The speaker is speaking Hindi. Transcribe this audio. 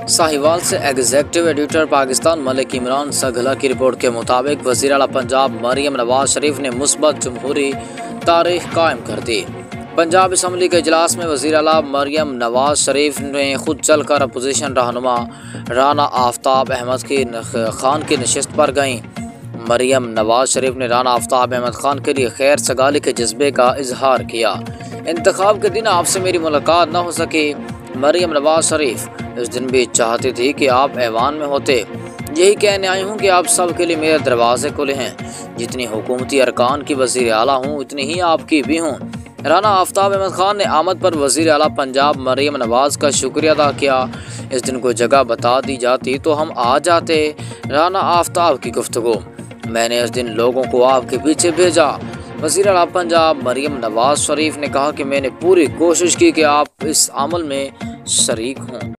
साहिवाल से एग्जीक्यूटिव एडिटर पाकिस्तान मलिक इमरान सघला की रिपोर्ट के मुताबिक वज़ीर आला पंजाब मरियम नवाज शरीफ ने मुस्बत जमहूरी तारीख कायम कर दी। पंजाब असम्बली के इजलास में वज़ीर आला मरियम नवाज शरीफ ने खुद चलकर अपोजिशन रहनुमा राना आफ्ताब अहमद खान की नशिस्त पर गईं। मरियम नवाज शरीफ ने राना आफ्ताब अहमद खान के लिए खैर सगाली के जज्बे का इजहार किया। इंतखाब के दिन आपसे मेरी मुलाकात न हो सकी। मरियम नवाज शरीफ इस दिन भी चाहती थी कि आप ऐवान में होते। यही कहने आई हूँ कि आप सब के लिए मेरे दरवाजे खुले हैं। जितनी हुकूमती अरकान की वज़ीर आला हूँ उतनी ही आपकी भी हूँ। राना आफ्ताब अहमद खान ने आमद पर वज़ीर आला पंजाब मरियम नवाज का शुक्रिया अदा किया। इस दिन को जगह बता दी जाती तो हम आ जाते। राना आफ्ताब की गुफ्तगू, मैंने इस दिन लोगों को आपके पीछे भेजा। वज़ीर आला पंजाब मरियम नवाज शरीफ ने कहा कि मैंने पूरी कोशिश की कि आप इस अमल में शरीक हों।